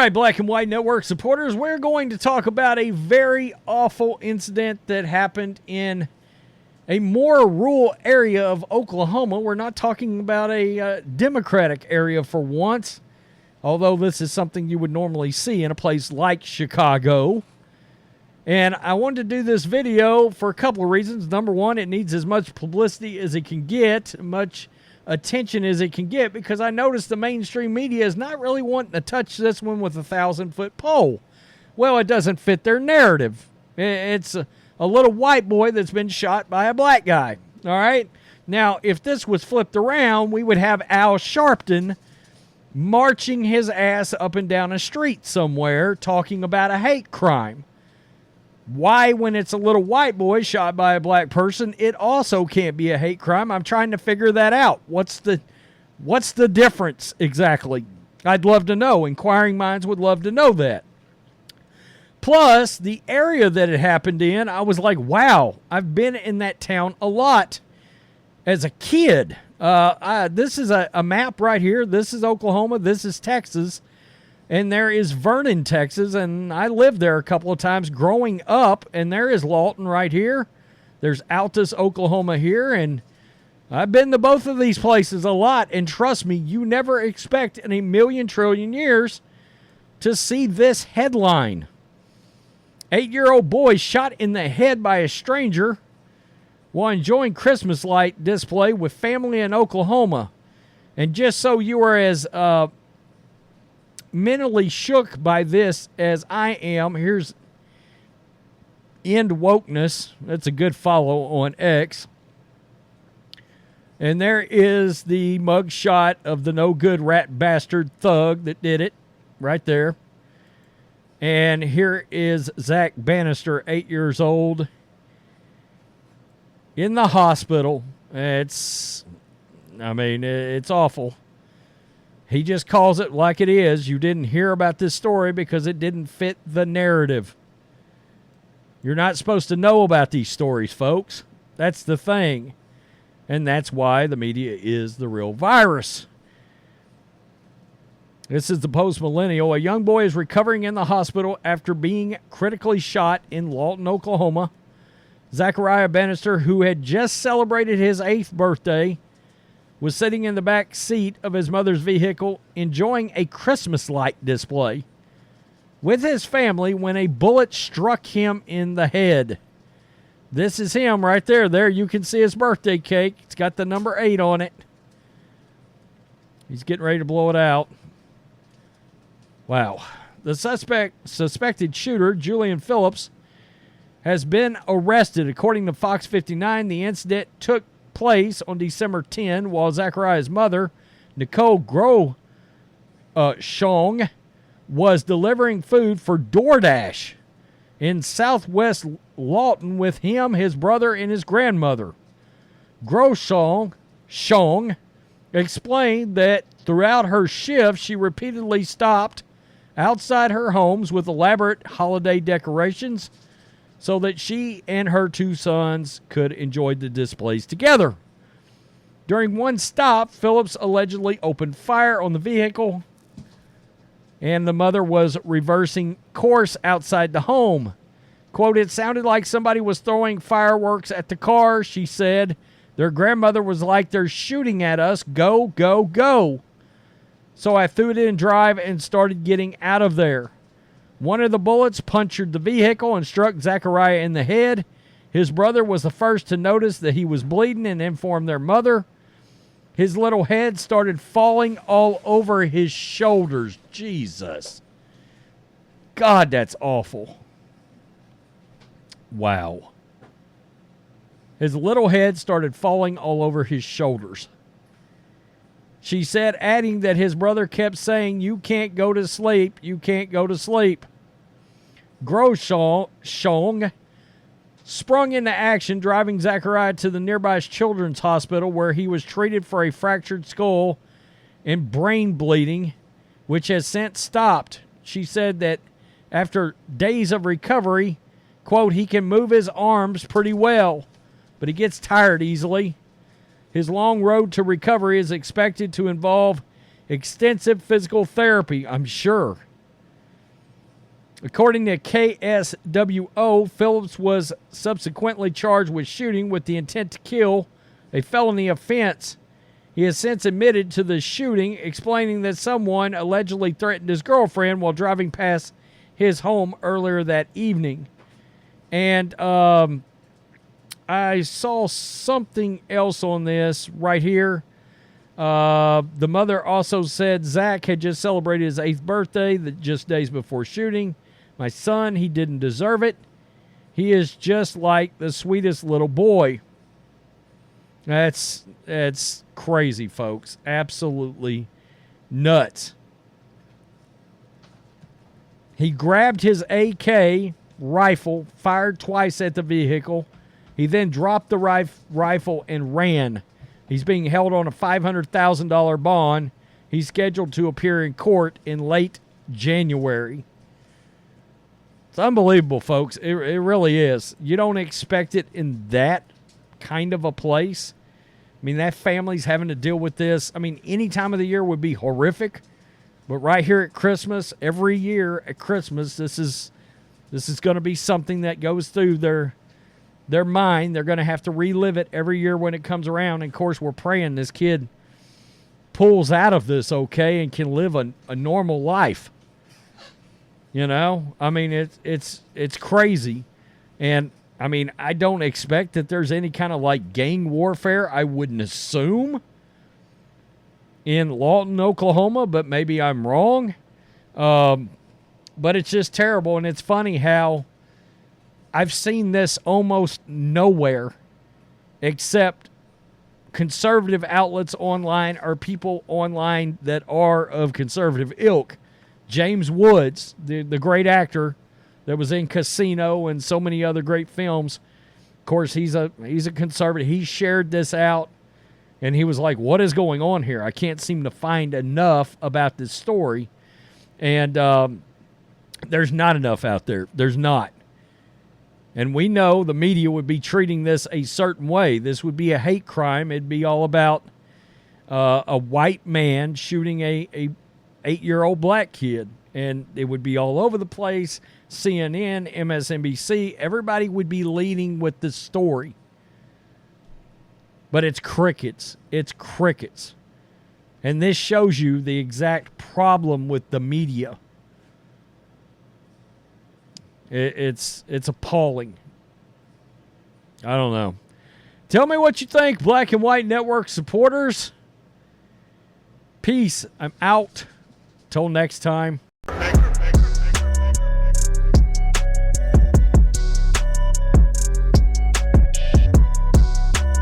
right, Black and White Network supporters, we're going to talk about a very awful incident that happened in a more rural area of Oklahoma. We're not talking about a Democratic area for once, although this is something you would normally see in a place like Chicago. And I wanted to do this video for a couple of reasons. Number one, it needs as much publicity as it can get, much attention as it can get, because I noticed the mainstream media is not really wanting to touch this one with a 1,000-foot pole. Well, it doesn't fit their narrative. It's a little white boy that's been shot by a black guy. All right? Now, if this was flipped around, we would have Al Sharpton marching his ass up and down a street somewhere talking about a hate crime. Why, when it's a little white boy shot by a black person, it also can't be a hate crime? I'm trying to figure that out. What's the difference exactly? I'd love to know. Inquiring minds would love to know that. Plus, the area that it happened in, I was like, wow, I've been in that town a lot as a kid. This is a map right here. This is Oklahoma. This is Texas. And there is Vernon, Texas, and I lived there a couple of times growing up, and there is Lawton right here. There's Altus, Oklahoma here, and I've been to both of these places a lot, and trust me, you never expect in a million trillion years to see this headline. 8-year-old boy shot in the head by a stranger while enjoying Christmas light display with family in Oklahoma. And just so you are as mentally shook by this as I am, here's End Wokeness. That's a good follow on X. And there is the mugshot of the no good rat bastard thug that did it right there. And here is Zach Bannister, 8 years old, in the hospital. It's awful. He just calls it like it is. You didn't hear about this story because it didn't fit the narrative. You're not supposed to know about these stories, folks. That's the thing. And that's why the media is the real virus. This is the Post-Millennial. A young boy is recovering in the hospital after being critically shot in Lawton, Oklahoma. Zachariah Bannister, who had just celebrated his 8th birthday, was sitting in the back seat of his mother's vehicle enjoying a Christmas light display with his family when a bullet struck him in the head. This is him right there. There you can see his birthday cake. It's got the number 8 on it. He's getting ready to blow it out. Wow. The suspected shooter, Julian Phillips, has been arrested. According to Fox 59, the incident took place on December 10 while Zachariah's mother, Nicole Groshong, was delivering food for DoorDash in southwest Lawton with him, his brother, and his grandmother. Groshong explained that throughout her shift, she repeatedly stopped outside her homes with elaborate holiday decorations so that she and her 2 sons could enjoy the displays together. During one stop, Phillips allegedly opened fire on the vehicle, and the mother was reversing course outside the home. Quote, "It sounded like somebody was throwing fireworks at the car," she said. "Their grandmother was like, 'They're shooting at us. Go, go, go.' So I threw it in drive and started getting out of there. One of the bullets punctured the vehicle and struck Zachariah in the head. His brother was the first to notice that he was bleeding and informed their mother. His little head started falling all over his shoulders." Jesus. God, that's awful. Wow. His little head started falling all over his shoulders. She said, adding that his brother kept saying, "You can't go to sleep. You can't go to sleep." Groshong sprung into action, driving Zachariah to the nearby children's hospital where he was treated for a fractured skull and brain bleeding, which has since stopped. She said that after days of recovery, quote, "he can move his arms pretty well, but he gets tired easily. His long road to recovery is expected to involve extensive physical therapy." I'm sure. According to KSWO, Phillips was subsequently charged with shooting with the intent to kill, a felony offense. He has since admitted to the shooting, explaining that someone allegedly threatened his girlfriend while driving past his home earlier that evening. And I saw something else on this right here. The mother also said Zach had just celebrated his 8th birthday just days before shooting. My son, he didn't deserve it. He is just like the sweetest little boy. That's crazy, folks. Absolutely nuts. He grabbed his AK rifle, fired twice at the vehicle. He then dropped the rifle and ran. He's being held on a $500,000 bond. He's scheduled to appear in court in late January. It's unbelievable, folks. It really is. You don't expect it in that kind of a place. I mean, that family's having to deal with this. I mean, any time of the year would be horrific. But right here at Christmas, every year at Christmas, this is going to be something that goes through their mind. They're going to have to relive it every year when it comes around. And, of course, we're praying this kid pulls out of this okay and can live a normal life. You know? I mean, it's crazy. And, I mean, I don't expect that there's any kind of, like, gang warfare, I wouldn't assume, in Lawton, Oklahoma, but maybe I'm wrong. But it's just terrible, and it's funny how I've seen this almost nowhere except conservative outlets online or people online that are of conservative ilk. James Woods, the great actor that was in Casino and so many other great films, of course, he's a conservative. He shared this out, and he was like, what is going on here? I can't seem to find enough about this story. And there's not enough out there. There's not. And we know the media would be treating this a certain way. This would be a hate crime. It'd be all about a white man shooting a 8-year-old black kid. And it would be all over the place. CNN, MSNBC, everybody would be leading with this story. But it's crickets. It's crickets. And this shows you the exact problem with the media. It's appalling. I don't know. Tell me what you think, Black and White Network supporters. Peace. I'm out. Till next time.